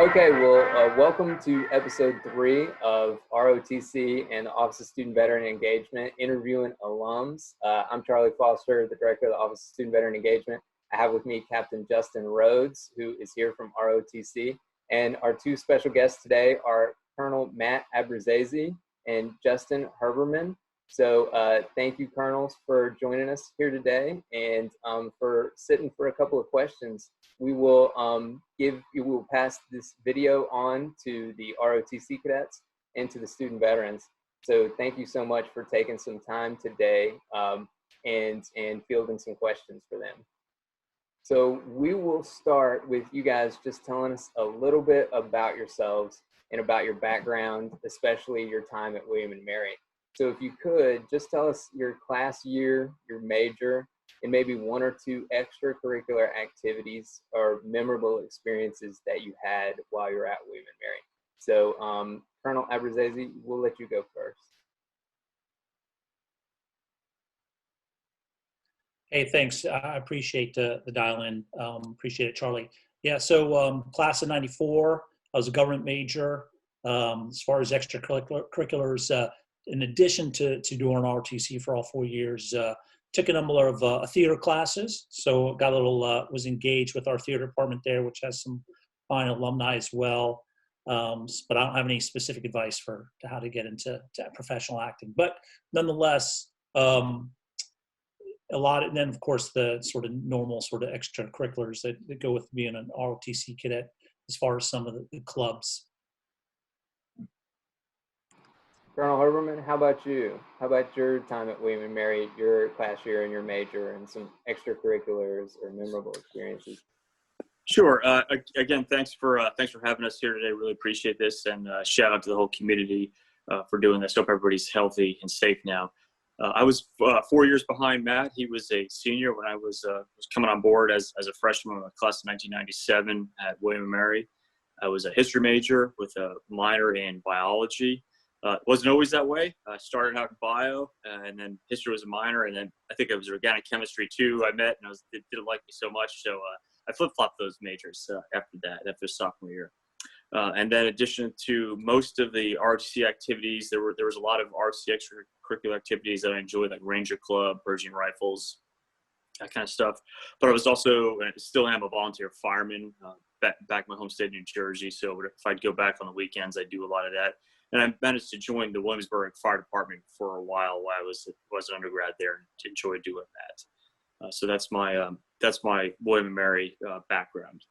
Okay, well, welcome to episode 3 of ROTC and the Office of Student Veteran Engagement, interviewing alums. I'm Charlie Foster, the Director of the Office of Student Veteran Engagement. I have with me Captain Justin Rhodes, who is here from ROTC. And our two special guests today are Colonel Matt Abbruzzese and Justin Herbermann. So thank you, Colonels, for joining us here today and for sitting for a couple of questions. We will pass this on to the ROTC cadets and to the student veterans. So thank you so much for taking some time today and fielding some questions for them. So we will start with you guys just telling us a little bit about yourselves and about your background, especially your time at William & Mary. So if you could, just tell us your class year, your major, and maybe one or two extracurricular activities or memorable experiences that you had while you're at William & Mary. So Colonel Abbruzzese, we'll let you go first. Hey, thanks. I appreciate the dial-in. Appreciate it, Charlie. Yeah, so class of '94, I was a government major. As far as extracurriculars, in addition to doing ROTC for all 4 years, took a number of theater classes. So got a little, was engaged with our theater department there, which has some fine alumni as well. But I don't have any specific advice to how to get into professional acting. But nonetheless, a lot, and then of course the sort of normal sort of extracurriculars that go with being an ROTC cadet as far as some of the clubs. Colonel Herbermann, how about you? How about your time at William & Mary, your class year and your major, and some extracurriculars or memorable experiences? Sure. Again, thanks for having us here today. Really appreciate this, and shout out to the whole community for doing this. Hope everybody's healthy and safe now. I was 4 years behind Matt. He was a senior when I was coming on board as a freshman in the class of 1997 at William & Mary. I was a history major with a minor in biology. It wasn't always that way. I started out in bio, and then history was a minor, and then I think it was organic chemistry too. I met, and it didn't like me so much, so I flip-flopped those majors after sophomore year. And then in addition to most of the ROTC activities, there was a lot of ROTC extracurricular activities that I enjoyed, like Ranger Club, Persian Rifles, that kind of stuff. But I was also, and I still am, a volunteer fireman back in my home state, New Jersey. So if I'd go back on the weekends, I'd do a lot of that. And I managed to join the Williamsburg Fire Department for a while I was an undergrad there, and enjoyed doing that. So that's my William & Mary background.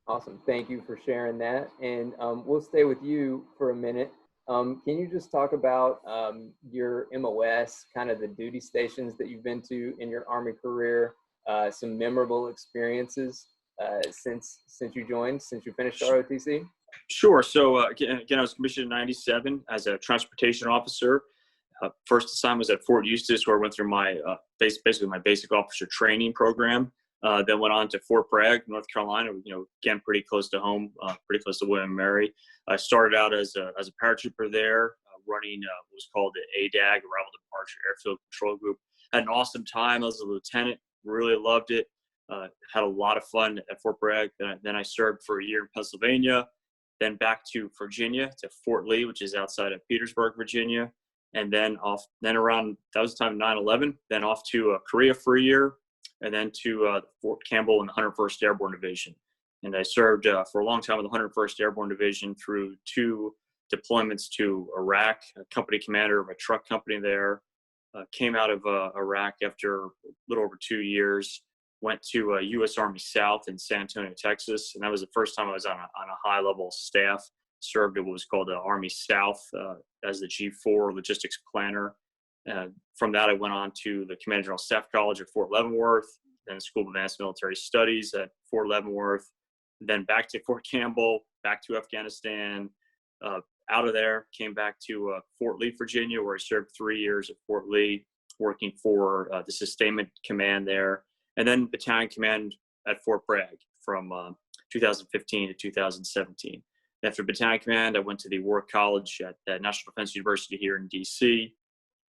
Awesome. Thank you for sharing that. And we'll stay with you for a minute. Can you just talk about your MOS, kind of the duty stations that you've been to in your Army career, some memorable experiences since you finished ROTC? Sure. So again, I was commissioned in '97 as a transportation officer. First assignment was at Fort Eustis, where I went through my basically my basic officer training program. Then went on to Fort Bragg, North Carolina. Again, pretty close to home, pretty close to William & Mary. I started out as a paratrooper there, running what was called the ADAG, Arrival Departure Airfield Control Group. Had an awesome time. I was a lieutenant. Really loved it. Had a lot of fun at Fort Bragg. Then I served for a year in Pennsylvania. Then back to Virginia, to Fort Lee, which is outside of Petersburg, Virginia. And then around, that was the time of 9/11, then off to Korea for a year, and then to Fort Campbell in the 101st Airborne Division. And I served for a long time with the 101st Airborne Division through 2 deployments to Iraq, a company commander of a truck company there. Came out of Iraq after a little over 2 years. Went to U.S. Army South in San Antonio, Texas, and that was the first time I was on a high-level staff. Served at what was called the Army South as the G4 logistics planner. From that, I went on to the Command General Staff College at Fort Leavenworth, then the School of Advanced Military Studies at Fort Leavenworth, then back to Fort Campbell, back to Afghanistan. Out of there, came back to Fort Lee, Virginia, where I served 3 years at Fort Lee, working for the Sustainment Command there. And then battalion command at Fort Bragg from 2015 to 2017. After battalion command, I went to the War College at National Defense University here in DC.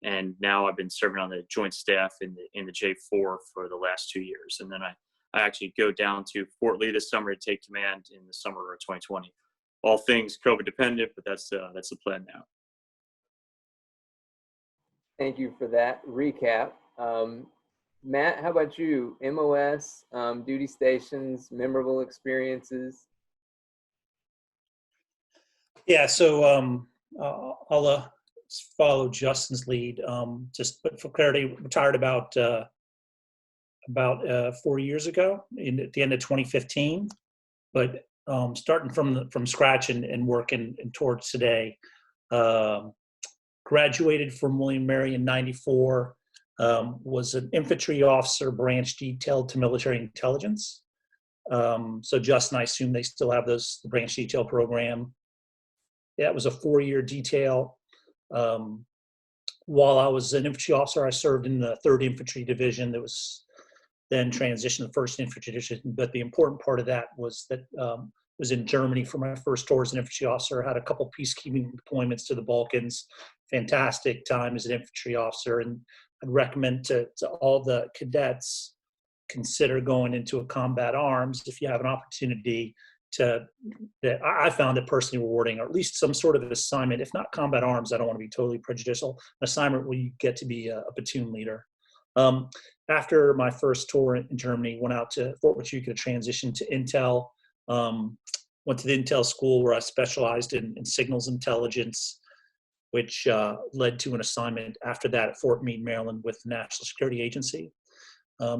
And now I've been serving on the joint staff in the J4 for the last 2 years. And then I I actually go down to Fort Lee this summer to take command in the summer of 2020. All things COVID dependent, but that's the plan now. Thank you for that recap. Matt, how about you? MOS, duty stations, memorable experiences? Yeah, so I'll follow Justin's lead. But for clarity, retired about 4 years ago, at the end of 2015. But starting from scratch and working towards today. Graduated from William & Mary in '94. Was an infantry officer, branch detailed to military intelligence. So Justin, I assume they still have the branch detail program. Yeah, it was a 4-year detail. While I was an infantry officer, I served in the 3rd Infantry Division that was then transitioned to 1st Infantry Division. But the important part of that was that was in Germany for my first tour as an infantry officer. Had a couple peacekeeping deployments to the Balkans. Fantastic time as an infantry officer, and I'd recommend to all the cadets consider going into a combat arms if you have an opportunity that I found it personally rewarding, or at least some sort of assignment, if not combat arms. I don't want to be totally prejudicial. An assignment where you get to be a platoon leader. After my first tour in Germany, went out to Fort Huachuca to transition to Intel. Went to the Intel school where I specialized in signals intelligence, which led to an assignment after that at Fort Meade, Maryland with the National Security Agency.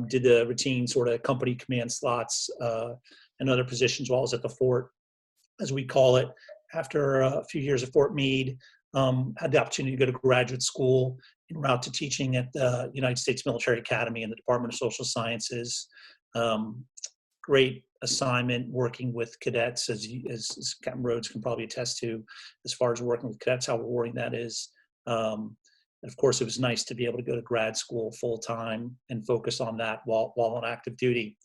Did the routine sort of company command slots and other positions while I was at the fort, as we call it. After a few years at Fort Meade, had the opportunity to go to graduate school en route to teaching at the United States Military Academy in the Department of Social Sciences. Great assignment working with cadets, as Captain Rhodes can probably attest to, as far as working with cadets, how rewarding that is. And of course, it was nice to be able to go to grad school full time and focus on that while on active duty.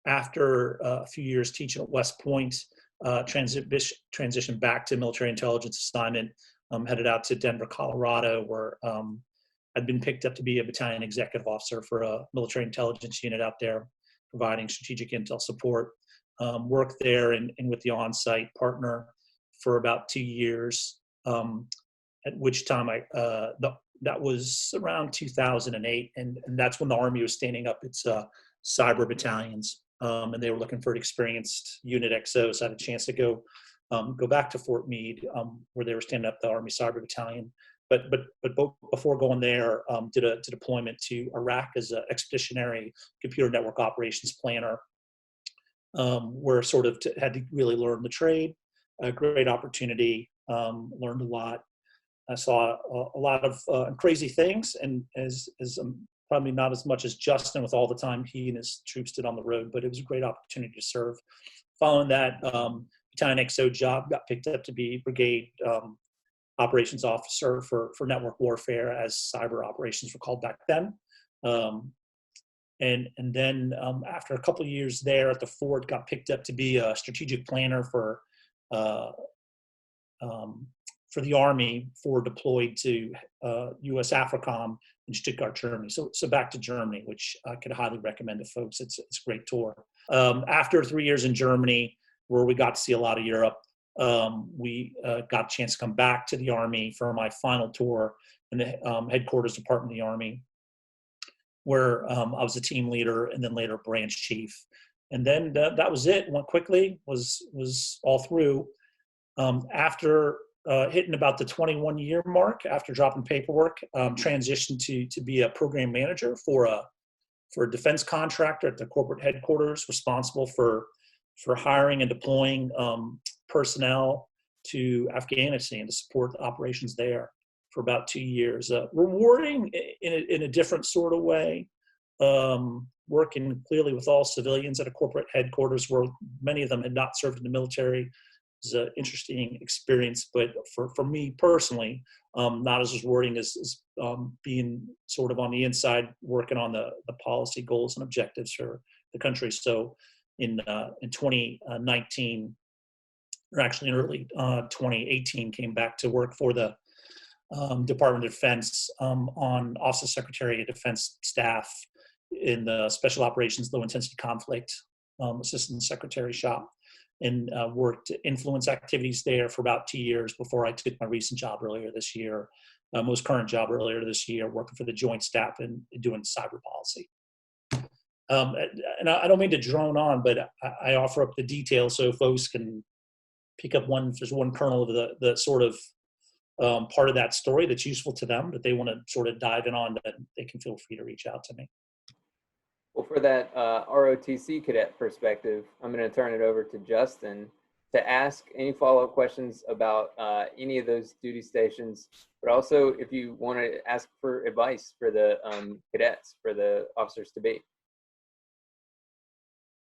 After a few years teaching at West Point, transitioned back to military intelligence assignment, headed out to Denver, Colorado, where I'd been picked up to be a battalion executive officer for a military intelligence unit out there, providing strategic intel support. Worked there and with the on-site partner for about 2 years, at which time that was around 2008, and that's when the Army was standing up its cyber battalions, and they were looking for an experienced unit XO. So I had a chance to go back to Fort Meade, where they were standing up the Army Cyber Battalion. But before going there, did a deployment to Iraq as an expeditionary computer network operations planner, where sort of had to really learn the trade. A great opportunity, learned a lot. I saw a lot of crazy things, and as probably not as much as Justin with all the time he and his troops did on the road, but it was a great opportunity to serve. Following that, battalion XO job, got picked up to be brigade operations officer for network warfare, as cyber operations were called back then. And then after a couple of years there at the fort, got picked up to be a strategic planner for the Army, deployed to U.S. AFRICOM in Stuttgart, Germany. So back to Germany, which I could highly recommend to folks. It's a great tour. After 3 years in Germany, where we got to see a lot of Europe, we got a chance to come back to the Army for my final tour in the headquarters department of the Army, where I was a team leader and then later branch chief. And then that was it. Went quickly, was all through. After hitting about the 21-year mark, after dropping paperwork, transitioned to be a program manager for a defense contractor at the corporate headquarters, responsible for hiring and deploying personnel to Afghanistan to support the operations there for about 2 years. Rewarding in a different sort of way, working clearly with all civilians at a corporate headquarters where many of them had not served in the military. It was an interesting experience, but for me personally, not as rewarding as being sort of on the inside, working on the policy goals and objectives for the country. So in 2019, or actually in early 2018, came back to work for the Department of Defense on Office of Secretary of Defense staff in the Special Operations Low Intensity Conflict Assistant Secretary shop, and worked influence activities there for about 2 years before I took my recent job earlier this year, most current job earlier this year, working for the Joint Staff and doing cyber policy. And I don't mean to drone on, but I offer up the details so folks can pick up if there's one kernel of the sort of part of that story that's useful to them that they want to sort of dive in on, that they can feel free to reach out to me. Well, for that ROTC cadet perspective, I'm going to turn it over to Justin to ask any follow-up questions about any of those duty stations, but also if you want to ask for advice for the cadets, for the officers-to-be.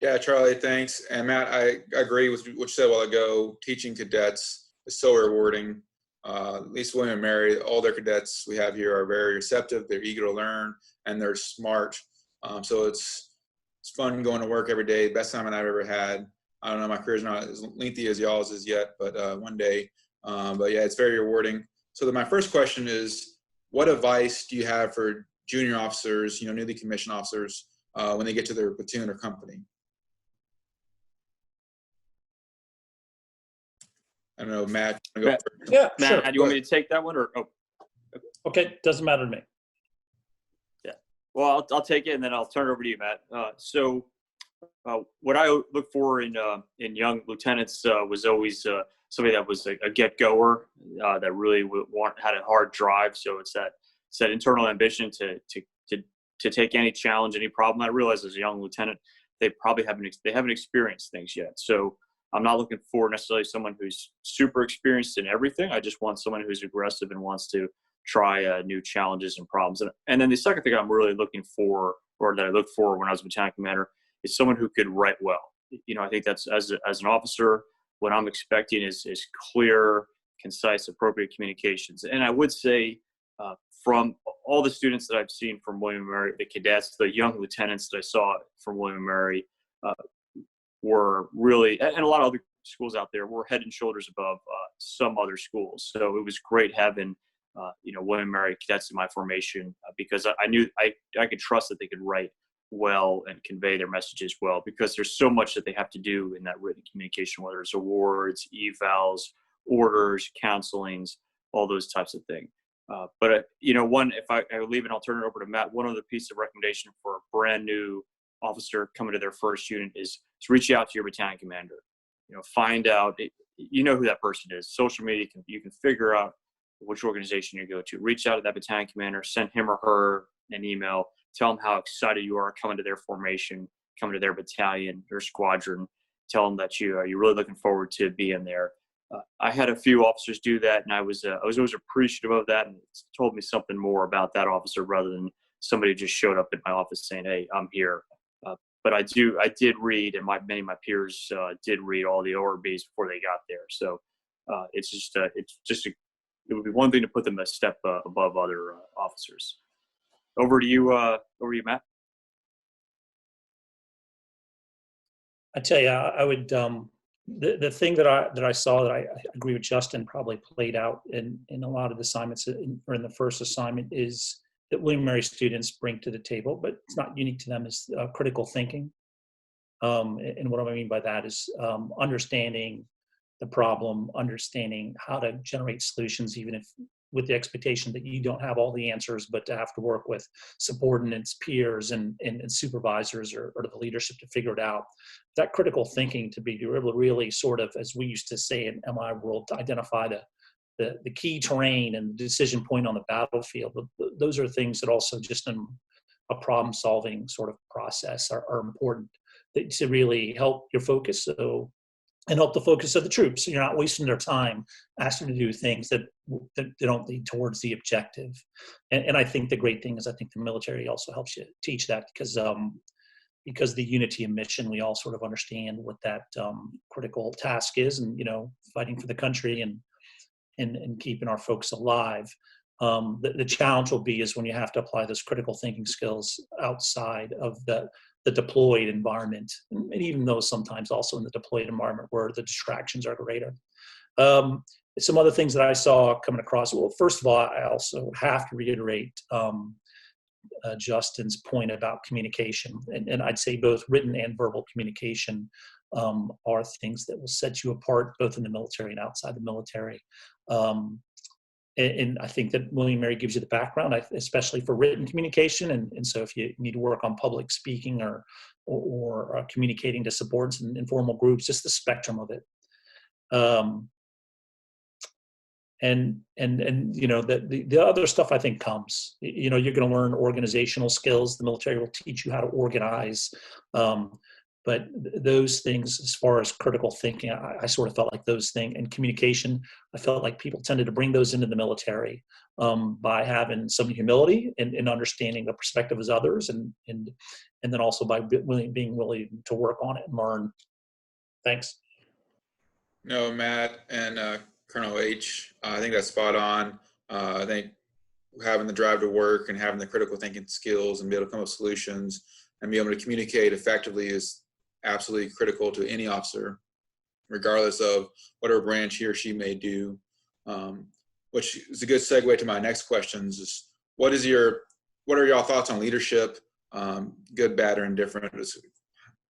Yeah, Charlie, thanks. And Matt, I agree with what you said a while ago. Teaching cadets is so rewarding. At least William & Mary, all their cadets we have here are very receptive. They're eager to learn, and they're smart. So it's fun going to work every day. Best time I've ever had. I don't know, my career's not as lengthy as y'all's is yet, but one day. But yeah, it's very rewarding. So my first question is, what advice do you have for junior officers, newly commissioned officers, when they get to their platoon or company? I don't know, Matt. You wanna go first? Yeah, Matt, sure. do you want me to take that one, or? Oh. Okay, doesn't matter to me. Yeah. Well, I'll take it, and then I'll turn it over to you, Matt. So what I look for in young lieutenants was always somebody that was a get-goer, that really had a hard drive. So it's that internal ambition to take any challenge, any problem. I realize as a young lieutenant, they haven't experienced things yet. So I'm not looking for necessarily someone who's super experienced in everything. I just want someone who's aggressive and wants to try new challenges and problems. And then the second thing I'm really looking for, or that I looked for when I was a battalion commander, is someone who could write well. I think that's as an officer, what I'm expecting is clear, concise, appropriate communications. And I would say from all the students that I've seen from William & Mary, the cadets, the young lieutenants that I saw from William & Mary, were really, and a lot of other schools out there, were head and shoulders above some other schools. So it was great having, William & Mary cadets in my formation, because I knew I could trust that they could write well and convey their messages well, because there's so much that they have to do in that written communication, whether it's awards, evals, orders, counselings, all those types of things. But if I leave it, I'll turn it over to Matt. One other piece of recommendation for a brand new officer coming to their first unit is to reach out to your battalion commander. Find out, who that person is. Social media, you can figure out which organization you go to. Reach out to that battalion commander, send him or her an email, tell them how excited you are coming to their formation, coming to their battalion, their squadron. Tell them that you're really looking forward to being there. I had a few officers do that, and I was always appreciative of that, and it told me something more about that officer rather than somebody who just showed up at my office saying, "Hey, I'm here." But I did read, and many of my peers did read all the ORBs before they got there. So it would be one thing to put them a step above other officers. Over to you, Matt. I tell you, I would the thing that I saw that I agree with Justin probably played out in a lot of assignments or in the first assignment is that William & Mary students bring to the table, but it's not unique to them, is critical thinking. And what I mean by that is understanding the problem, understanding how to generate solutions, even if with the expectation that you don't have all the answers, but to have to work with subordinates, peers, and supervisors or the leadership to figure it out. That critical thinking to be able to really sort of, as we used to say in MI world, to identify the key terrain and decision point on the battlefield. Those are things that also just in a problem solving sort of process are important to really help your focus and help the focus of the troops. So you're not wasting their time asking to do things that don't lead towards the objective. And I think the great thing is I think the military also helps you teach that because the unity of mission, we all sort of understand what that critical task is, and fighting for the country and keeping our folks alive. The challenge will be is when you have to apply those critical thinking skills outside of the deployed environment, and even though sometimes also in the deployed environment where the distractions are greater. Some other things that I saw coming across. Well, first of all, I also have to reiterate Justin's point about communication, and I'd say both written and verbal communication are things that will set you apart both in the military and outside the military. And I think that William & Mary gives you the background, especially for written communication. And so if you need to work on public speaking or communicating to subordinates in informal groups, just the spectrum of it. And you know, the other stuff I think comes, you know, you're going to learn organizational skills. The military will teach you how to organize. But those things, as far as critical thinking, I sort of felt like those things, and communication, I felt like people tended to bring those into the military by having some humility and understanding the perspective of others, and then also by being willing to work on it and learn. Thanks. No, Matt and Colonel H, I think that's spot on. I think having the drive to work and having the critical thinking skills and be able to come up with solutions and be able to communicate effectively is absolutely critical to any officer, regardless of whatever branch he or she may do. Which is a good segue to my next questions: is what are y'all thoughts on leadership, good, bad, or indifferent?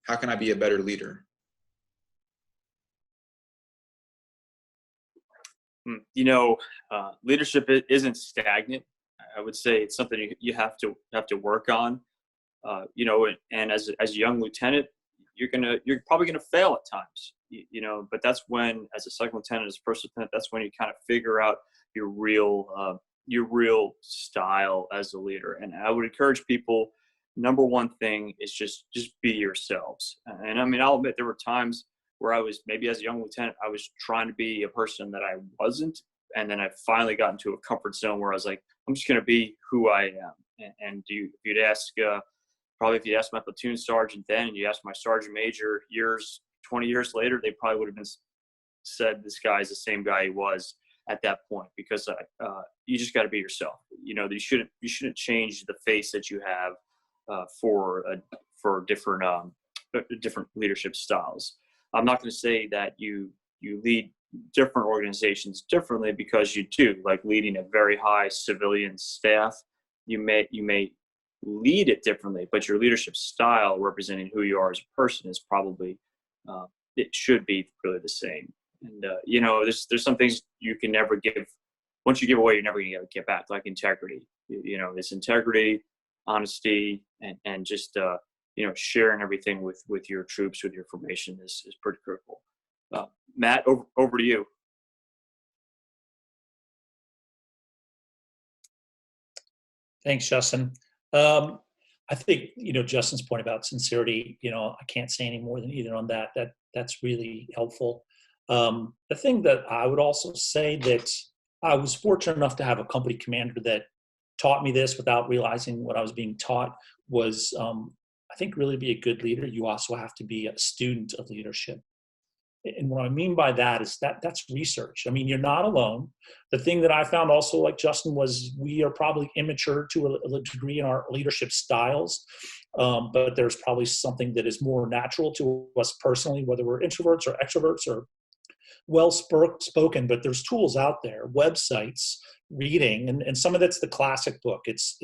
How can I be a better leader? You know, leadership isn't stagnant. I would say it's something you have to work on. You know, and as a young lieutenant, you're probably gonna fail at times. You know, but that's when, as a second lieutenant, as a first lieutenant, that's when you kind of figure out your real style as a leader. And I would encourage people. Number one thing is just be yourselves. And I mean, I'll admit there were times where I was, maybe as a young lieutenant, I was trying to be a person that I wasn't. And then I finally got into a comfort zone where I was like, I'm just going to be who I am. And if you'd ask, probably if you asked my platoon sergeant then, and you asked my sergeant major 20 years later, they probably would have said this guy is the same guy he was at that point, because you just got to be yourself. You know, you shouldn't change the face that you have for different leadership styles. I'm not going to say that you lead different organizations differently, because you do. Like leading a very high civilian staff, you may lead it differently, but your leadership style representing who you are as a person is probably it should be really the same. And you know, there's some things you can never give. Once you give away, you're never going to get back. Like integrity, you know, it's integrity, honesty, and just you know, sharing everything with your troops, with your formation is pretty critical. Matt, over to you. Thanks, Justin. I think, you know, Justin's point about sincerity, you know, I can't say any more than either on that. That's really helpful. The thing that I would also say, that I was fortunate enough to have a company commander that taught me this without realizing what I was being taught, was I think really to be a good leader, you also have to be a student of leadership. And what I mean by that is that's research. I mean, you're not alone. The thing that I found also, like Justin, was we are probably immature to a degree in our leadership styles, but there's probably something that is more natural to us personally, whether we're introverts or extroverts or well-spoken, but there's tools out there, websites, reading, and some of that's the classic book. It's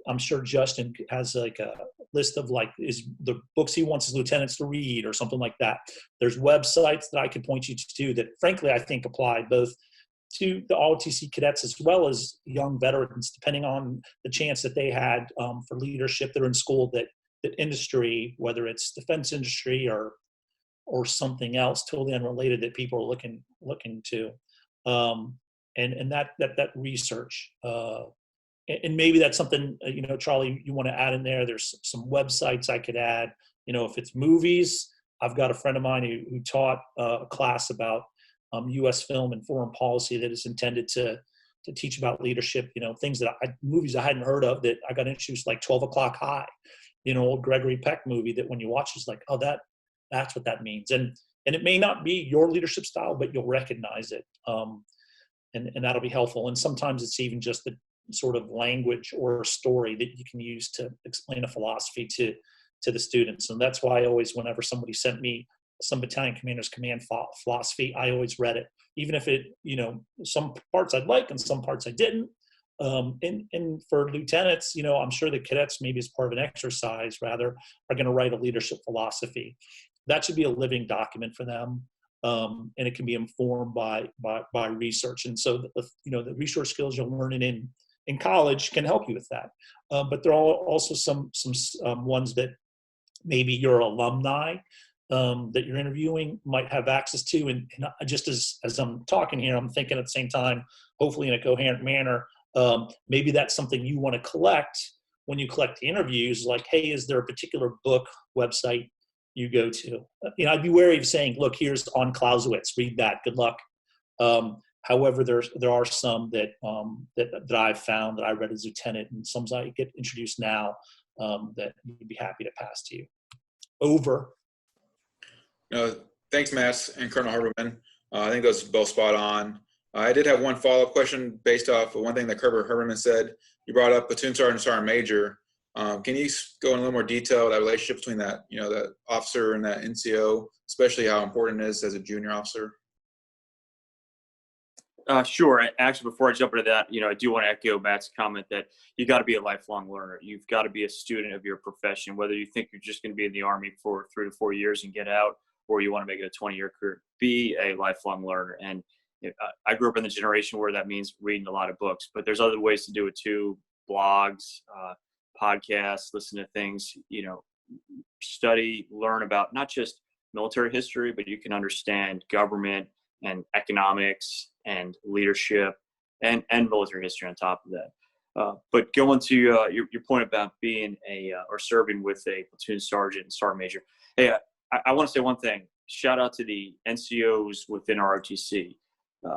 I'm sure Justin has like a list of like is the books he wants his lieutenants to read or something like that. There's websites that I could point you to that frankly I think apply both to the ROTC cadets as well as young veterans, depending on the chance that they had for leadership that are in school, that industry, whether it's defense industry or something else totally unrelated that people are looking to. And that research, and maybe that's something, you know, Charlie, you want to add in there. There's some websites I could add. You know, if it's movies, I've got a friend of mine who taught a class about U.S. film and foreign policy that is intended to teach about leadership. You know, things that movies I hadn't heard of that I got introduced, like 12 O'Clock High, you know, old Gregory Peck movie that when you watch it's like, oh, that's what that means. And it may not be your leadership style, but you'll recognize it. And that'll be helpful. And sometimes it's even just the sort of language or story that you can use to explain a philosophy to the students. And that's why I always, whenever somebody sent me some battalion commander's command philosophy, I always read it, even if it, you know, some parts I'd like and some parts I didn't. And for lieutenants, I'm sure the cadets, maybe as part of an exercise rather, are going to write a leadership philosophy. That should be a living document for them. And it can be informed by research. And so, the resource skills you're learning in college can help you with that. But there are also some ones that maybe your alumni that you're interviewing might have access to. And just as I'm talking here, I'm thinking at the same time, hopefully in a coherent manner, maybe that's something you want to collect when you collect the interviews. Like, hey, is there a particular book, website you go to? I'd be wary of saying, look, here's on Clausewitz, read that, good luck. However, there are some that I've found that I read as lieutenant, and some I get introduced now that we'd be happy to pass to you. Over. Thanks, Matt and Colonel Herbermann. I think those are both spot on. I did have one follow-up question based off of one thing that Colonel Herbermann said. You brought up platoon sergeant and sergeant major. Can you go in a little more detail, that relationship between that, that officer and that NCO, especially how important it is as a junior officer? Sure. Actually, before I jump into that, I do want to echo Matt's comment that you got to be a lifelong learner. You've got to be a student of your profession, whether you think you're just going to be in the Army for 3 to 4 years and get out, or you want to make it a 20-year career. Be a lifelong learner. And I grew up in the generation where that means reading a lot of books, but there's other ways to do it too. Blogs, podcasts, listen to things, study, learn about not just military history, but you can understand government and economics and leadership and military history on top of that. But going to your point about being or serving with a platoon sergeant and sergeant major. Hey, I want to say one thing. Shout out to the NCOs within ROTC.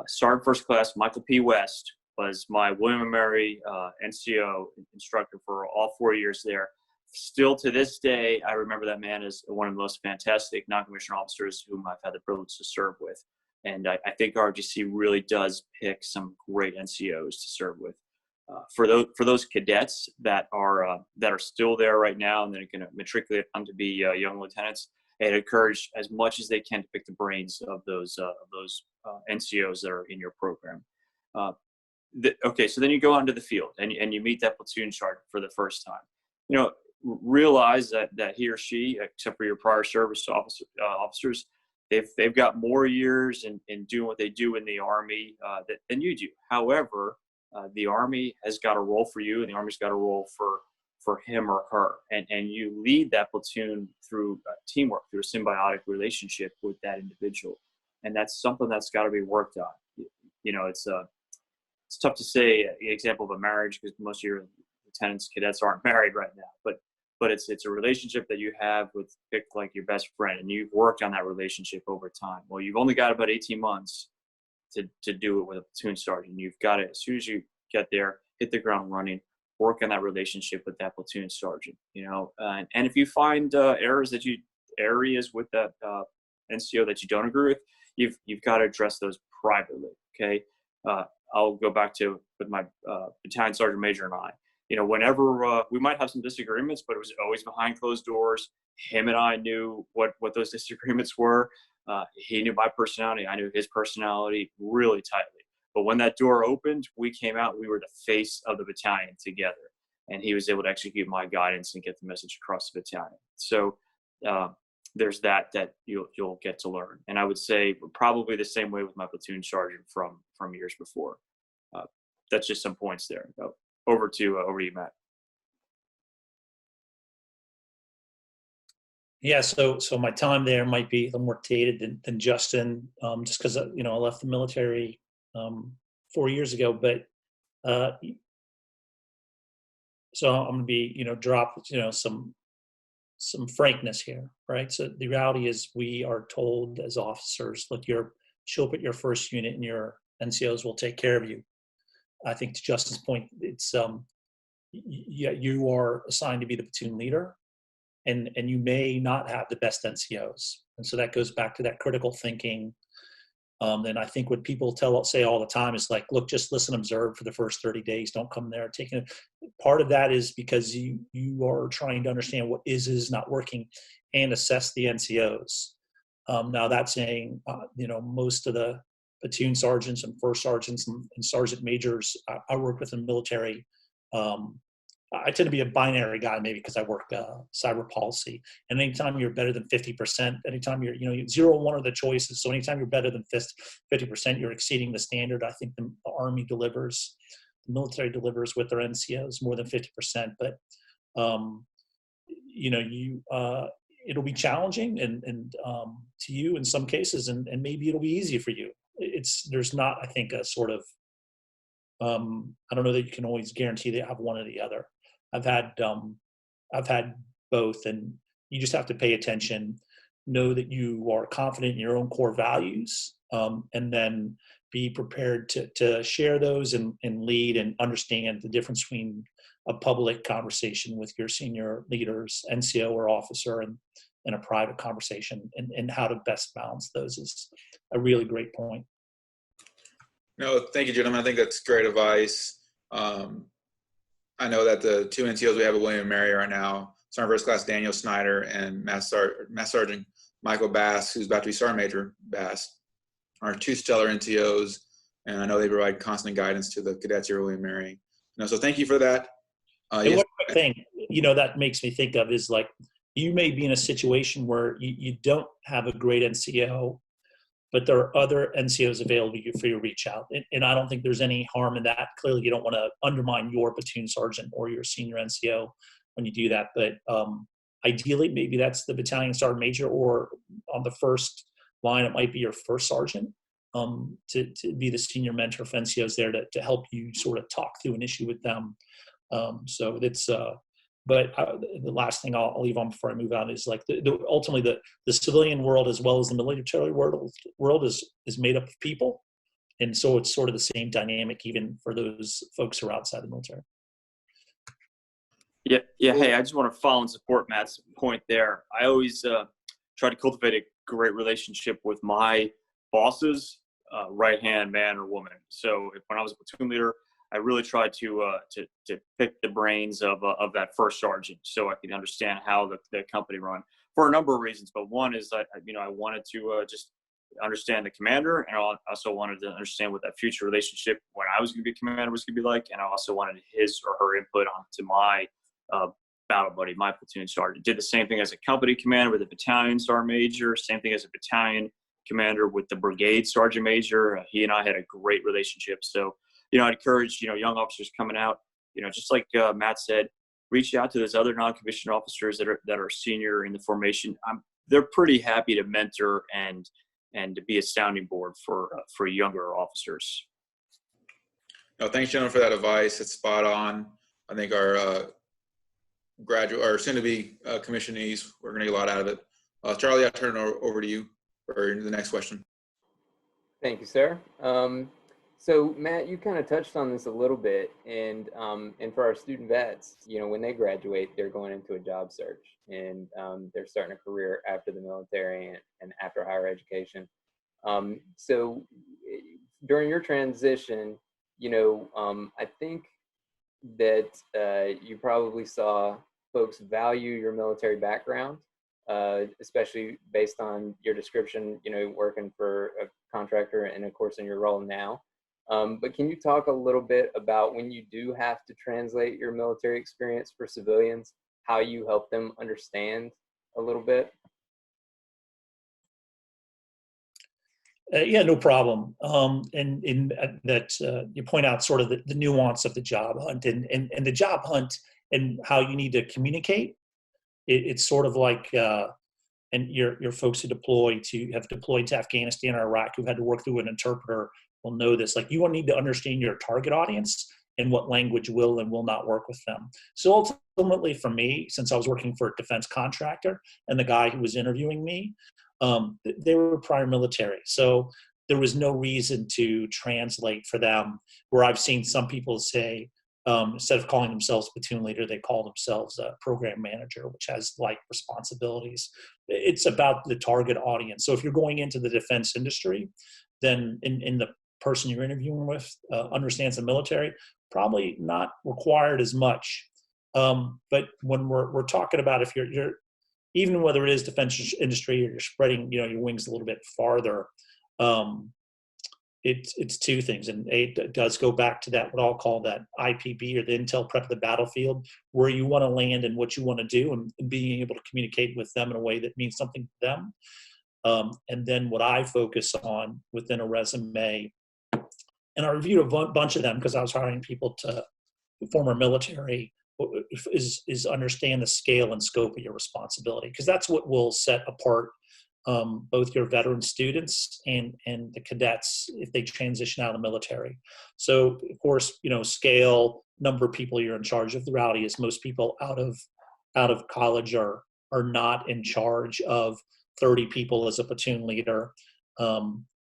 Sergeant First Class Michael P. West was my William & Mary NCO instructor for all 4 years there. Still to this day, I remember that man as one of the most fantastic non-commissioned officers whom I've had the privilege to serve with. And I think ROTC really does pick some great NCOs to serve with. For those cadets that are still there right now and that are going to matriculate on to be young lieutenants, I'd encourage as much as they can to pick the brains of those NCOs that are in your program. Okay, so then you go onto the field and you meet that platoon sergeant for the first time. Realize that he or she, except for your prior service officers, they've got more years in doing what they do in the Army than you do. However, the Army has got a role for you, and the Army's got a role for him or her, and you lead that platoon through teamwork, through a symbiotic relationship with that individual, and that's something that's got to be worked on. It's tough to say an example of a marriage because most of your lieutenants, cadets aren't married right now, but it's a relationship that you have with pick like your best friend, and you've worked on that relationship over time. Well, you've only got about 18 months to do it with a platoon sergeant. You've got to, as soon as you get there, hit the ground running, work on that relationship with that platoon sergeant. And if you find areas with that NCO that you don't agree with, you've got to address those privately. Okay, I'll go back to with my battalion sergeant major and I. Whenever we might have some disagreements, but it was always behind closed doors. Him and I knew what those disagreements were. He knew my personality. I knew his personality really tightly. But when that door opened, we came out. We were the face of the battalion together. And he was able to execute my guidance and get the message across the battalion. So there's that you'll get to learn. And I would say probably the same way with my platoon sergeant from years before. That's just some points there. Over to you, Matt. Yeah, so my time there might be a little more dated than Justin, just because I left the military 4 years ago. But so I'm going to be drop some frankness here, right? So the reality is we are told as officers, look, show up at your first unit and your NCOs will take care of you. I think to Justin's point, it's you are assigned to be the platoon leader, and you may not have the best NCOs, and so that goes back to that critical thinking. And I think what people say all the time is like, look, just listen, observe for the first 30 days. Don't come there taking it. Part of that is because you are trying to understand what is not working, and assess the NCOs. Now that's saying most of the platoon sergeants and first sergeants and sergeant majors I work with in the military. I tend to be a binary guy, maybe because I work cyber policy. And anytime you're better than 50%, anytime you're, 0 and 1 are the choices. So anytime you're better than 50%, you're exceeding the standard. I think the Army delivers, the military delivers with their NCOs more than 50%. But it'll be challenging and to you in some cases, and maybe it'll be easy for you. There's not, I think, a sort of I don't know that you can always guarantee that you have one or the other. I've had both, and you just have to pay attention, know that you are confident in your own core values, and then be prepared to share those and lead and understand the difference between a public conversation with your senior leaders, NCO or officer, and a private conversation, and how to best balance those is a really great point. No, thank you, gentlemen. I think that's great advice. I know that the 2 NCOs we have at William & Mary right now, Sergeant First Class Daniel Snyder and Master Sergeant Michael Bass, who's about to be Sergeant Major Bass, are 2 stellar NCOs, and I know they provide constant guidance to the cadets here at William & Mary. So thank you for that. And one thing, that makes me think of is, like, you may be in a situation where you don't have a great NCO, but there are other NCOs available for you to reach out. And I don't think there's any harm in that. Clearly, you don't want to undermine your platoon sergeant or your senior NCO when you do that. But ideally, maybe that's the battalion sergeant major, or on the first line, it might be your first sergeant to be the senior mentor for NCOs there to help you sort of talk through an issue with them. So that's but the last thing I'll leave on before I move on is, like, ultimately the civilian world as well as the military world is made up of people, and so it's sort of the same dynamic even for those folks who are outside the military. Yeah. Hey, I just want to follow and support Matt's point there. I always try to cultivate a great relationship with my bosses, right-hand man or woman. So when I was a platoon leader, I really tried to pick the brains of that first sergeant, so I could understand how the company run, for a number of reasons. But one is I wanted to just understand the commander, and I also wanted to understand what that future relationship when I was going to be a commander was going to be like, and I also wanted his or her input onto my battle buddy, my platoon sergeant. Did the same thing as a company commander with a battalion sergeant major. Same thing as a battalion commander with the brigade sergeant major. He and I had a great relationship. So, I'd encourage, young officers coming out, just like Matt said, reach out to those other non-commissioned officers that are senior in the formation. They're pretty happy to mentor and to be a sounding board for younger officers. No, thanks, gentlemen, for that advice. It's spot on. I think our graduate or soon-to-be commissionees, we're going to get a lot out of it. Charlie, I'll turn it over to you for the next question. Thank you, sir. So Matt, you kind of touched on this a little bit, and for our student vets, when they graduate, they're going into a job search, and they're starting a career after the military and after higher education. So during your transition, I think that you probably saw folks value your military background, especially based on your description, working for a contractor and of course in your role now. But can you talk a little bit about when you do have to translate your military experience for civilians, how you help them understand a little bit? Yeah, no problem. And that you point out sort of the nuance of the job hunt and the job hunt and how you need to communicate. It's sort of like, and your folks who have deployed to Afghanistan or Iraq who've had to work through an interpreter will know this. Like, you will need to understand your target audience and what language will and will not work with them. So ultimately for me, since I was working for a defense contractor and the guy who was interviewing me, they were prior military. So there was no reason to translate for them, where I've seen some people say, instead of calling themselves platoon leader, they call themselves a program manager, which has like responsibilities. It's about the target audience. So if you're going into the defense industry, then in the person you're interviewing with understands the military, probably not required as much. But when we're talking about, if you're even whether it is defense industry or you're spreading, your wings a little bit farther, it's two things, and it does go back to that, what I'll call that IPB, or the Intel Prep of the Battlefield, where you want to land and what you want to do, and being able to communicate with them in a way that means something to them. And then what I focus on within a resume, and I reviewed a bunch of them because I was hiring people to former military, is understand the scale and scope of your responsibility, because that's what will set apart both your veteran students and the cadets if they transition out of the military. So of course, scale, number of people you're in charge of. The reality is most people out of college are not in charge of 30 people as a platoon leader,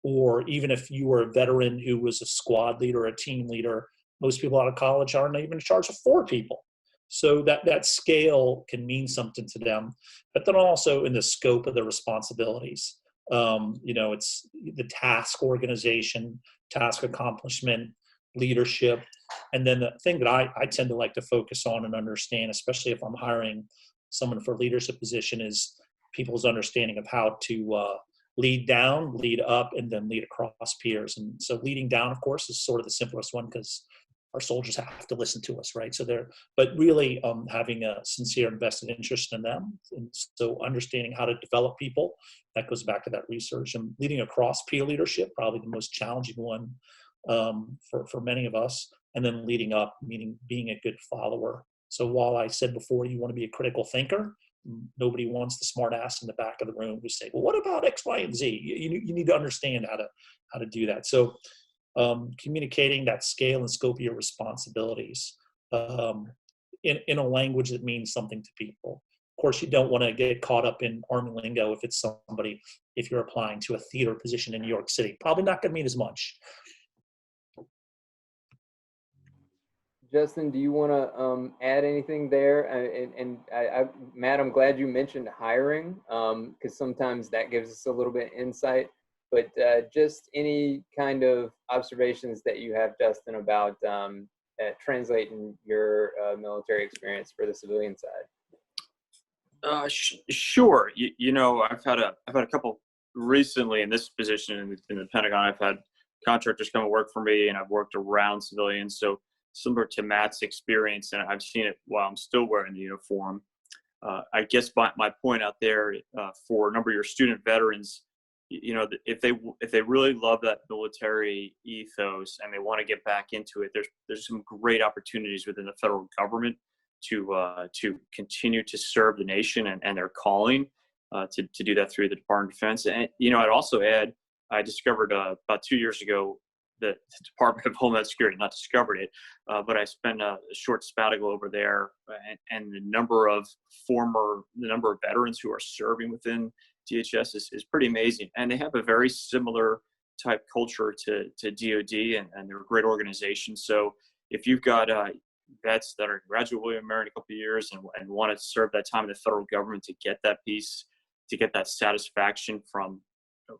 or even if you were a veteran who was a squad leader or a team leader, most people out of college aren't even in charge of 4 people. So that scale can mean something to them, but then also in the scope of the responsibilities. It's the task organization, task accomplishment, leadership. And then the thing that I tend to like to focus on and understand, especially if I'm hiring someone for a leadership position, is people's understanding of how to lead down, lead up, and then lead across peers. And so leading down, of course, is sort of the simplest one because our soldiers have to listen to us, right? So but really having a sincere invested interest in them. And so understanding how to develop people, that goes back to that research. And leading across peer leadership, probably the most challenging one for many of us. And then leading up, meaning being a good follower. So while I said before, you want to be a critical thinker, nobody wants the smart ass in the back of the room who say, well, what about X, Y, and Z? You need to understand how to do that. So communicating that scale and scope of your responsibilities in a language that means something to people. Of course, you don't want to get caught up in Army lingo if you're applying to a theater position in New York City. Probably not going to mean as much. Justin, do you want to add anything there? Matt, I'm glad you mentioned hiring because sometimes that gives us a little bit of insight. But just any kind of observations that you have, Justin, about translating your military experience for the civilian side. Sure. I've had a couple recently in this position in the Pentagon. I've had contractors come and work for me, and I've worked around civilians. So similar to Matt's experience, and I've seen it while I'm still wearing the uniform. I guess my point out there for a number of your student veterans, if they really love that military ethos and they want to get back into it, there's some great opportunities within the federal government to continue to serve the nation and their calling to do that through the Department of Defense. And I'd also add, I discovered about 2 years ago the Department of Homeland Security, not discovered it, but I spent a short sabbatical over there, and the number of veterans who are serving within DHS is pretty amazing. And they have a very similar type culture to DOD, and they're a great organization. So if you've got vets that are graduating and married in a couple of years and want to serve that time in the federal government to get that piece, to get that satisfaction from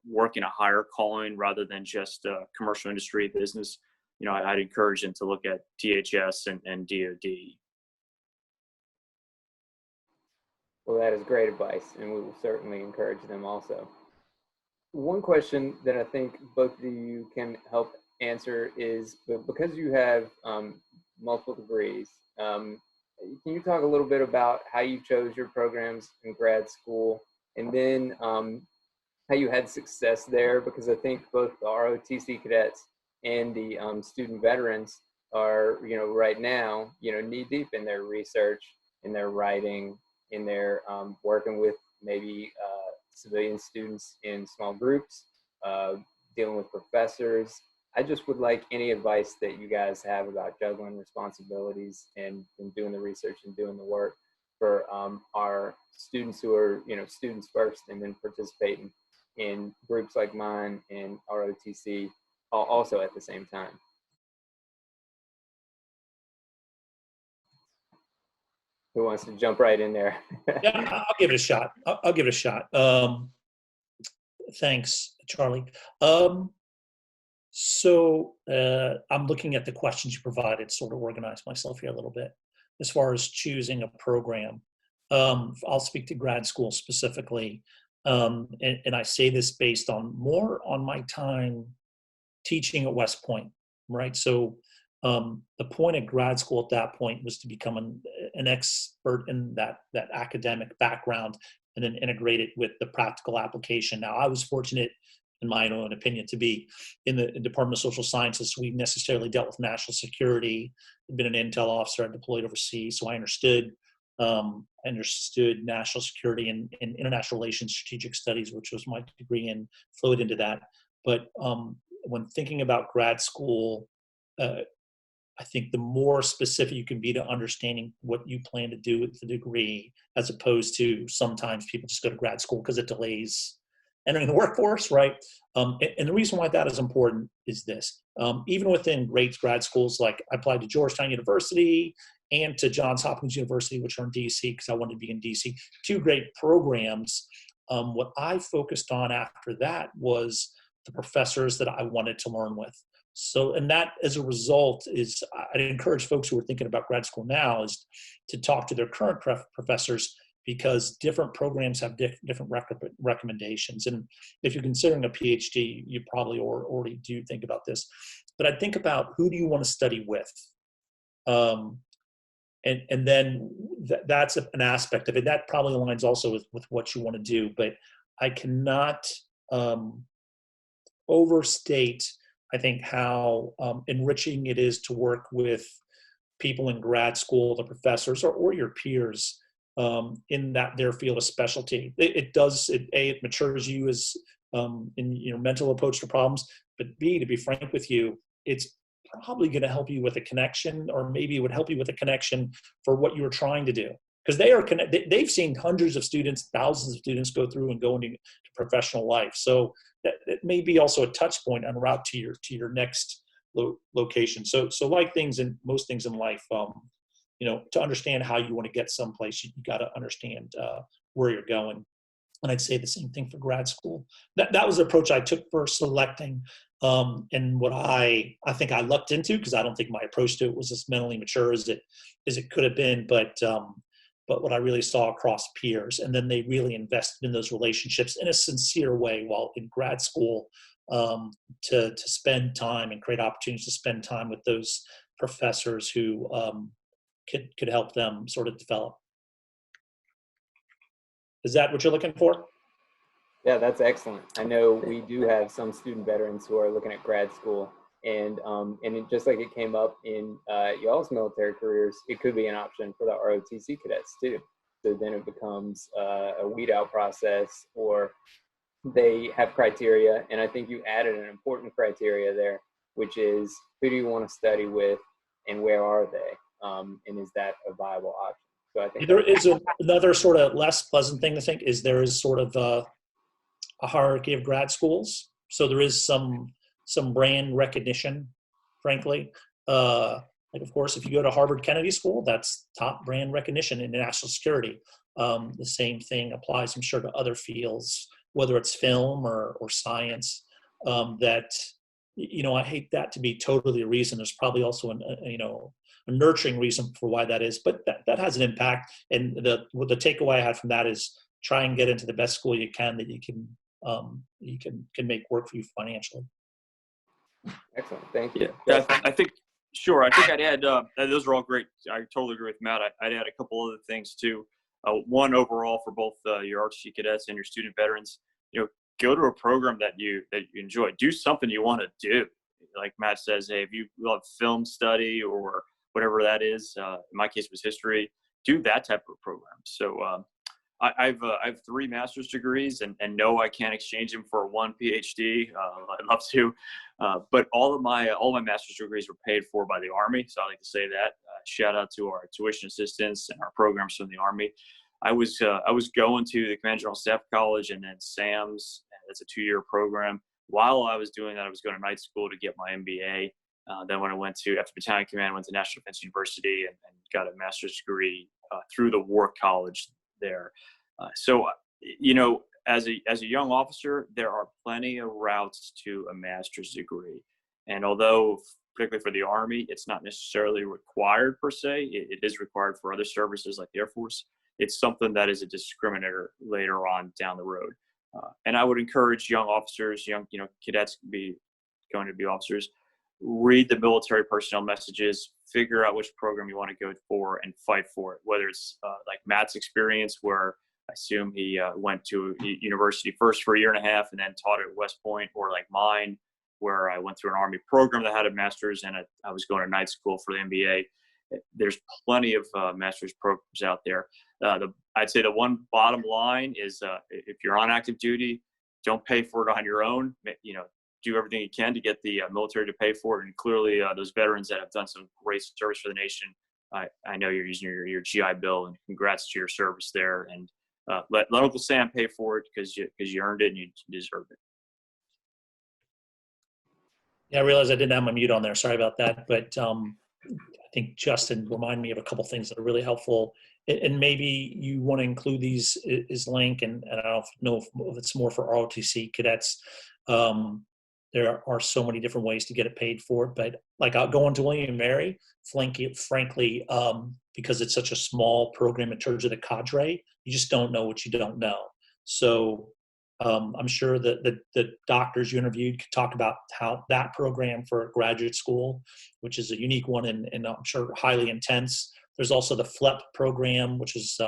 working a higher calling rather than just commercial industry business, I'd encourage them to look at DHS and DOD. Well, that is great advice, and we will certainly encourage them also. One question that I think both of you can help answer is, because you have multiple degrees, can you talk a little bit about how you chose your programs in grad school, and then how you had success there? Because I think both the ROTC cadets and the student veterans are, right now, knee deep in their research, in their writing, in their working with maybe civilian students in small groups, dealing with professors. I just would like any advice that you guys have about juggling responsibilities and doing the research and doing the work for our students who are, students first and then participating in groups like mine and ROTC also at the same time. Who wants to jump right in there? Yeah, I'll give it a shot. I'll give it a shot. Thanks, Charlie. So I'm looking at the questions you provided, sort of organize myself here a little bit. As far as choosing a program, I'll speak to grad school specifically. And I say this based on more on my time teaching at West Point, right? So the point of grad school at that point was to become an expert in that academic background and then integrate it with the practical application. Now, I was fortunate, in my own opinion, to be in the Department of Social Sciences. We necessarily dealt with national security. I'd been an intel officer. I deployed overseas, so I understood national security and international relations, strategic studies, which was my degree, and flowed into that. But when thinking about grad school, I think the more specific you can be to understanding what you plan to do with the degree, as opposed to sometimes people just go to grad school because it delays entering the workforce, right? And the reason why that is important is this. Even within great grad schools, like I applied to Georgetown University and to Johns Hopkins University, which are in DC, because I wanted to be in DC, two great programs. What I focused on after that was the professors that I wanted to learn with. So, and that as a result is, I'd encourage folks who are thinking about grad school now is to talk to their current professors, because different programs have different recommendations. And if you're considering a PhD, you probably already do think about this. But I think about, who do you want to study with? And then that's an aspect of it. That probably aligns also with what you want to do. But I cannot overstate, I think, how enriching it is to work with people in grad school, the professors, or your peers in their field of specialty. It matures you as in your mental approach to problems, but B, to be frank with you, it's probably going to help you with a connection, or maybe it would help you with a connection for what you were trying to do. Because they've seen hundreds of students, thousands of students go through and go into professional life. So that may be also a touch point en route to your next location. So like most things in life, to understand how you want to get someplace, you got to understand where you're going. And I'd say the same thing for grad school. That was the approach I took for selecting, and what I think I lucked into, because I don't think my approach to it was as mentally mature as it could have been. But what I really saw across peers, and then they really invested in those relationships in a sincere way while in grad school, to spend time and create opportunities to spend time with those professors who could help them sort of develop. Is that what you're looking for? Yeah, that's excellent. I know we do have some student veterans who are looking at grad school, and just like it came up in y'all's military careers, it could be an option for the ROTC cadets too. So then it becomes a weed out process, or they have criteria. And I think you added an important criteria there, which is, who do you want to study with and where are they? And is that a viable option? So I think there is another sort of less pleasant thing to think is there is sort of a hierarchy of grad schools. So there is some brand recognition, frankly. Like, of course, if you go to Harvard Kennedy School, that's top brand recognition in national security. The same thing applies, I'm sure, to other fields, whether it's film or science. That, I hate that to be totally a reason. There's probably also a nurturing reason for why that is, but that has an impact. And the takeaway I had from that is, try and get into the best school you can that you can make work for you financially. Excellent, thank you. Yeah, I think I'd add, those are all great. I totally agree with Matt. I'd add a couple other things too. One, overall, for both your ROTC cadets and your student veterans, go to a program that you enjoy. Do something you want to do. Like Matt says, hey, if you love film study or whatever that is, in my case it was history, do that type of program. So I have 3 master's degrees, and no, I can't exchange them for 1 PhD. I'd love to, but all my master's degrees were paid for by the Army. So I like to say that. Shout out to our tuition assistants and our programs from the Army. I was going to the Command General Staff College and then SAMS. That's a 2-year program. While I was doing that, I was going to night school to get my MBA. Then when I went after Battalion Command, I went to National Defense University and got a master's degree through the War College there. So, as a young officer, there are plenty of routes to a master's degree. And although, particularly for the Army, it's not necessarily required per se, it is required for other services like the Air Force. It's something that is a discriminator later on down the road. And I would encourage young officers, young cadets, going to be officers, read the military personnel messages, figure out which program you want to go for, and fight for it. Whether it's like Matt's experience, where I assume he went to university first for a year and a half and then taught at West Point, or like mine, where I went through an Army program that had a master's and I was going to night school for the MBA. There's plenty of master's programs out there. I'd say the one bottom line is if you're on active duty, don't pay for it on your own. Do everything you can to get the military to pay for it. And clearly those veterans that have done some great service for the nation, I know you're using your GI Bill, and congrats to your service there. And let Uncle Sam pay for it because you earned it and you deserve it. Yeah, I realized I didn't have my mute on there. Sorry about that. But I think Justin reminded me of a couple things that are really helpful. And maybe you want to include these as link, and I don't know if it's more for ROTC cadets. There are so many different ways to get it paid for. But like I'll go into William & Mary, frankly, because it's such a small program in terms of the cadre, you just don't know what you don't know. So I'm sure that the doctors you interviewed could talk about how that program for graduate school, which is a unique one and I'm sure highly intense. There's also the FLEP program, which is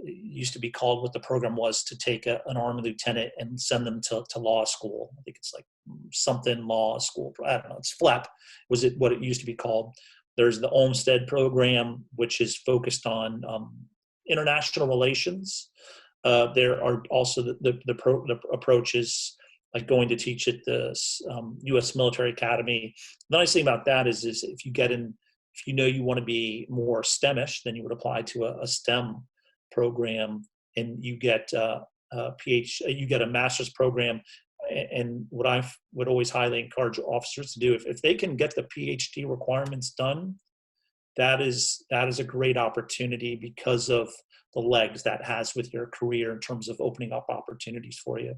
used to be called what the program was to take an Army lieutenant and send them to law school. I think it's like something law school. I don't know. It's FLEP was it what it used to be called. There's the Olmsted program, which is focused on international relations. There are also the approaches like going to teach at the U.S. Military Academy. The nice thing about that is if you know you want to be more STEMish, then you would apply to a STEM program, and you get you get a master's program. And what I would always highly encourage officers to do, if they can get the PhD requirements done, that is a great opportunity because of the legs that has with your career in terms of opening up opportunities for you.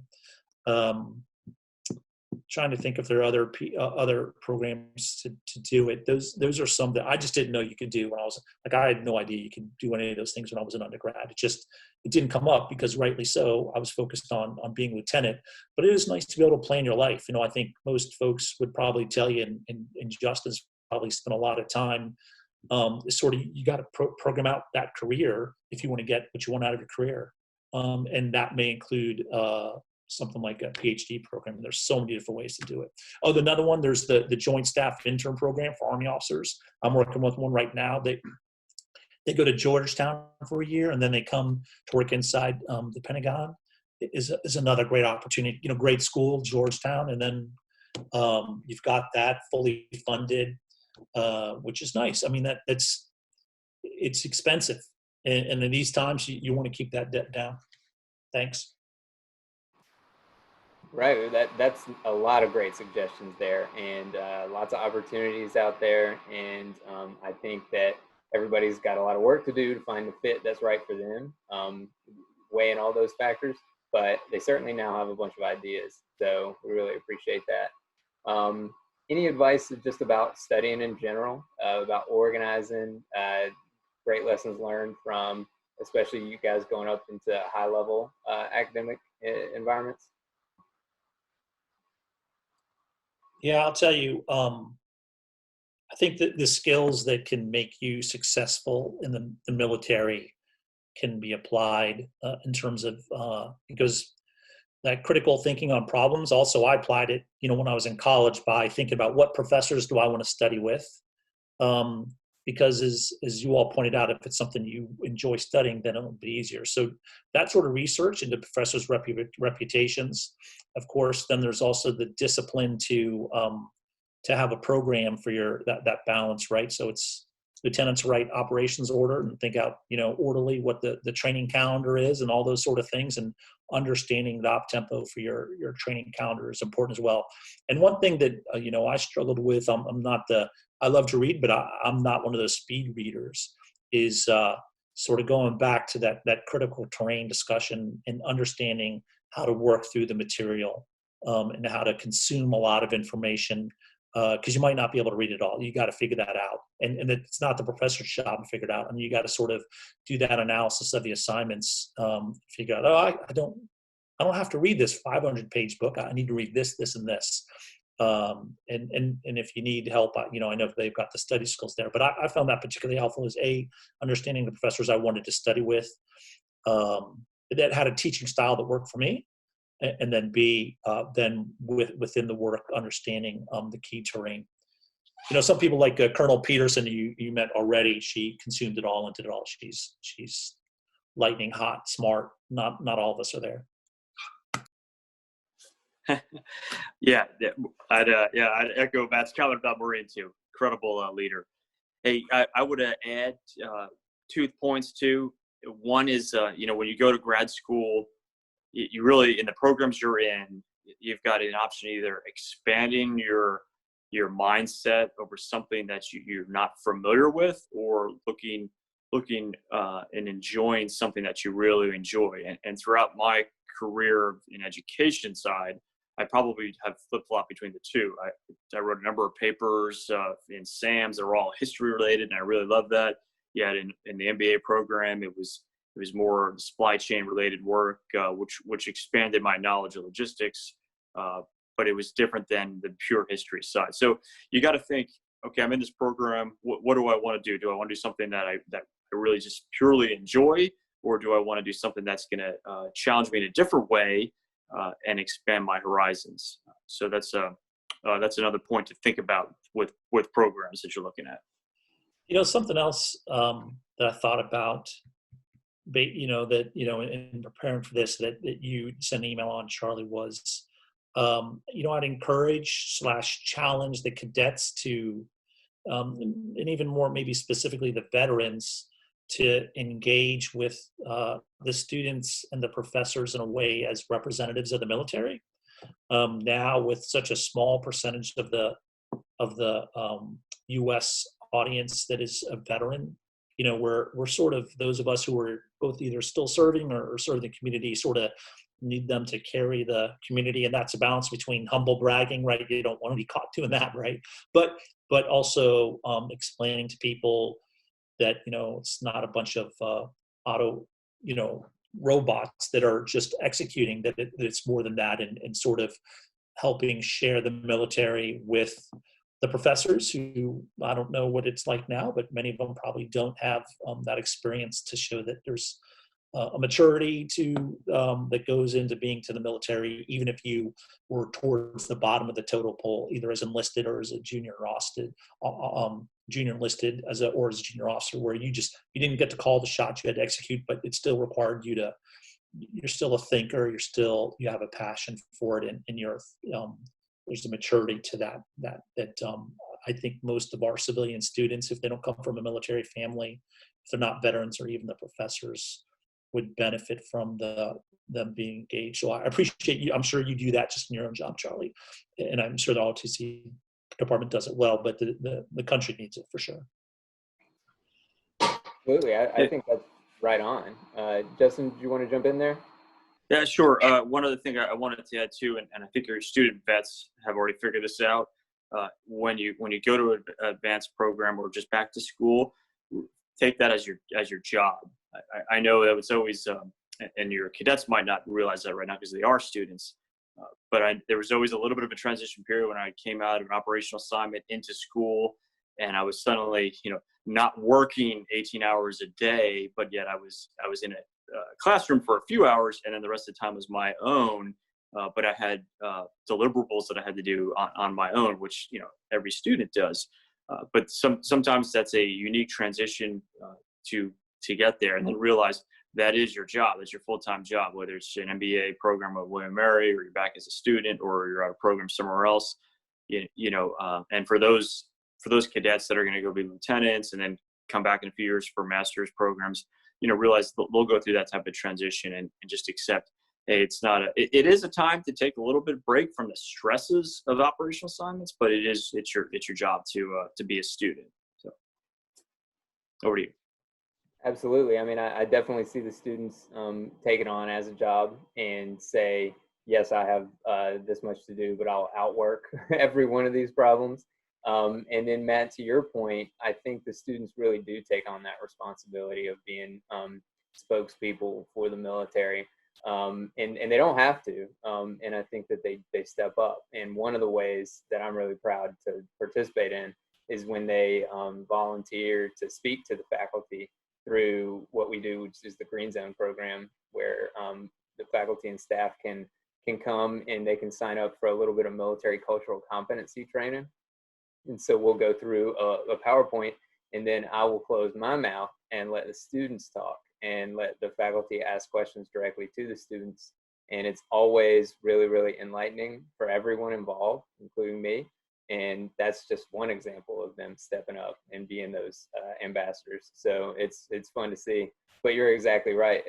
Trying to think if there are other programs to do it. Those are some that I just didn't know you could do when I was like, I had no idea you could do any of those things when I was an undergrad. It didn't come up because rightly so, I was focused on being lieutenant, but it is nice to be able to plan your life. I think most folks would probably tell you, and Justin's probably spent a lot of time, sort of, you got to program out that career if you want to get what you want out of your career. And that may include, something like a PhD program. There's so many different ways to do it. Oh, another one, there's the Joint Staff Intern Program for Army officers. I'm working with one right now. They go to Georgetown for a year, and then they come to work inside the Pentagon. It is another great opportunity. Great school, Georgetown, and then you've got that fully funded, which is nice. I mean, it's expensive, and in these times, you want to keep that debt down. Thanks. Right, that's a lot of great suggestions there, and lots of opportunities out there. And I think that everybody's got a lot of work to do to find the fit that's right for them, weighing all those factors. But they certainly now have a bunch of ideas, so we really appreciate that. Any advice just about studying in general, about organizing, great lessons learned from, especially you guys going up into high-level academic environments? Yeah, I'll tell you, I think that the skills that can make you successful in the military can be applied in terms of, because that critical thinking on problems, also I applied it, when I was in college by thinking about what professors do I want to study with? Because as you all pointed out, if it's something you enjoy studying, then it'll be easier. So that sort of research into professors' reputations, of course. Then there's also the discipline to have a program for that balance, right? So it's lieutenants write operations order and think out, orderly what the training calendar is and all those sort of things, and understanding the op tempo for your training calendar is important as well. And one thing that I struggled with, I love to read, but I'm not one of those speed readers, is sort of going back to that critical terrain discussion and understanding how to work through the material and how to consume a lot of information, because you might not be able to read it all. You got to figure that out. And it's not the professor's job to figure it out. I mean, you got to sort of do that analysis of the assignments, figure out, I don't have to read this 500-page book. I need to read this, this, and this. And if you need help, I know they've got the study skills there. But I found that particularly helpful is understanding the professors I wanted to study with, that had a teaching style that worked for me, and then B, then within the work, understanding the key terrain. Some people like Colonel Peterson, you met already. She consumed it all and did it all. She's lightning hot, smart. Not all of us are there. I'd echo Matt's comment about Maureen too. Incredible leader. Hey, I would add 2 points too. One is, when you go to grad school, you really, in the programs you're in, you've got an option either expanding your mindset over something that you're not familiar with, or looking and enjoying something that you really enjoy. And throughout my career in education side, I probably have flip-flopped between the two. I wrote a number of papers in SAMs that were all history related, and I really loved that. Yet in the MBA program, it was more supply chain related work, which expanded my knowledge of logistics, but it was different than the pure history side. So you got to think, okay, I'm in this program. What do I want to do? Do I want to do something that I really just purely enjoy, or do I want to do something that's going to challenge me in a different way and expand my horizons? So that's another point to think about with programs that you're looking at. Something else that I thought about, in preparing for this, that you sent an email on, Charlie, was, I'd encourage / challenge the cadets to, and even more maybe specifically the veterans, to engage with the students and the professors in a way as representatives of the military. Now, with such a small percentage of the U.S. audience that is a veteran, we're sort of, those of us who are both either still serving or serving the community, sort of need them to carry the community, and that's a balance between humble bragging, right? You don't want to be caught doing that, right? But also explaining to people that it's not a bunch of auto robots that are just executing, that it's more than that, and sort of helping share the military with the professors who, I don't know what it's like now, but many of them probably don't have that experience to show that there's a maturity to that goes into being to the military, even if you were towards the bottom of the total poll, either as enlisted or as a junior enlisted or as a junior officer, where you didn't get to call the shots, you had to execute, but it still required you to. You're still a thinker. You have a passion for it, and there's a maturity to that I think most of our civilian students, if they don't come from a military family, if they're not veterans or even the professors, would benefit from them being engaged. So I appreciate you. I'm sure you do that just in your own job, Charlie, and I'm sure the ROTC department does it well, but the country needs it for sure. Absolutely. I think that's right on. Justin, do you want to jump in there? Yeah, sure. One other thing I wanted to add too, and I think your student vets have already figured this out. When you go to an advanced program or just back to school, take that as your job. I know that it's always, and your cadets might not realize that right now because they are students, but there was always a little bit of a transition period when I came out of an operational assignment into school, and I was suddenly, not working 18 hours a day, but yet I was in a classroom for a few hours, and then the rest of the time was my own. But I had deliverables that I had to do on my own, which every student does. But sometimes that's a unique transition to get there, and then realize that is your job. That's your full-time job, whether it's an MBA program at William & Mary, or you're back as a student, or you're at a program somewhere else. And for those cadets that are going to go be lieutenants and then come back in a few years for master's programs, realize they'll go through that type of transition and just accept, hey, it is a time to take a little bit of break from the stresses of operational assignments, but it's your job to be a student. So over to you. Absolutely. I mean, I definitely see the students take it on as a job and say, yes, I have this much to do, but I'll outwork every one of these problems. And then Matt, to your point, I think the students really do take on that responsibility of being spokespeople for the military. And they don't have to. And I think that they step up. And one of the ways that I'm really proud to participate in is when they volunteer to speak to the faculty through what we do, which is the Green Zone program, where the faculty and staff can come and they can sign up for a little bit of military cultural competency training. And so we'll go through a PowerPoint, and then I will close my mouth and let the students talk and let the faculty ask questions directly to the students. And it's always really, really enlightening for everyone involved, including me. And that's just one example of them stepping up and being those ambassadors. So it's fun to see. But you're exactly right.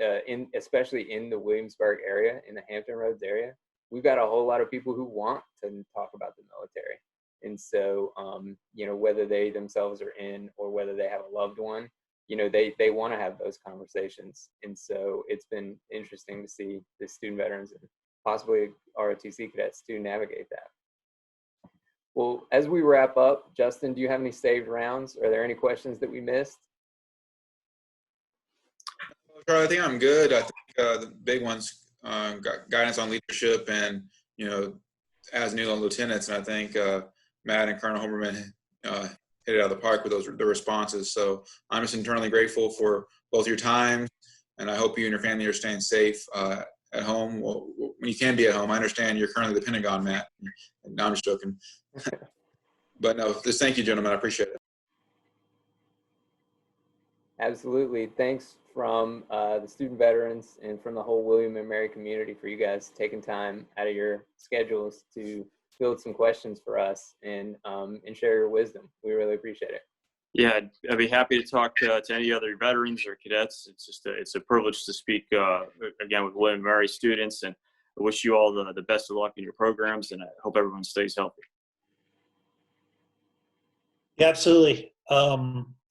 Especially in the Williamsburg area, in the Hampton Roads area, we've got a whole lot of people who want to talk about the military. And so, you know, whether they themselves are in or whether they have a loved one, you know, they want to have those conversations. And so it's been interesting to see the student veterans and possibly ROTC cadets to navigate that. Well, as we wrap up, Justin, do you have any saved rounds? Are there any questions that we missed? Charlie, I think I'm good. I think the big ones, guidance on leadership and, you know, as new lieutenants, and I think Matt and Colonel Herbermann hit it out of the park with the responses. So I'm just internally grateful for both your time, and I hope you and your family are staying safe at home. Well, when you can be at home, I understand you're currently the Pentagon, Matt. No, I'm just joking. But no, just thank you, gentlemen. I appreciate it. Absolutely. Thanks from the student veterans and from the whole William and Mary community for you guys taking time out of your schedules to field some questions for us and share your wisdom. We really appreciate it. Yeah, I'd be happy to talk to any other veterans or cadets. It's just it's a privilege to speak again with William and Mary students, and I wish you all the best of luck in your programs, and I hope everyone stays healthy. Yeah, absolutely.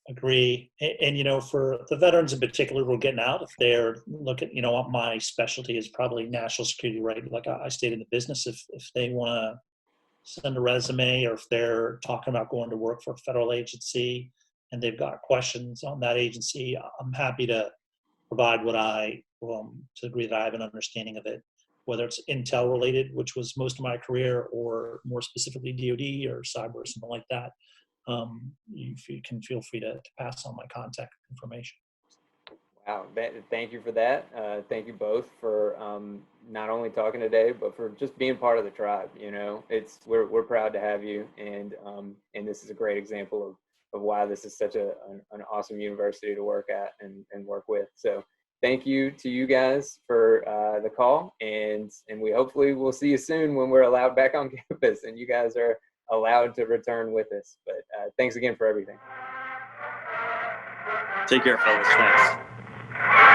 Agree. And, you know, for the veterans in particular who are getting out, if they're looking, you know, my specialty is probably national security, right? Like I stayed in the business. If they want to send a resume, or if they're talking about going to work for a federal agency and they've got questions on that agency, I'm happy to provide what to the degree that I have an understanding of it, whether it's intel related, which was most of my career, or more specifically DoD or cyber or something like that. You can feel free to pass on my contact information. Wow, thank you for that. Thank you both for not only talking today, but for just being part of the tribe. You know, we're proud to have you, and this is a great example of why this is such an awesome university to work at and work with. So thank you to you guys for the call, and we hopefully will see you soon when we're allowed back on campus and you guys are allowed to return with us. But thanks again for everything. Take care, fellas. Thanks.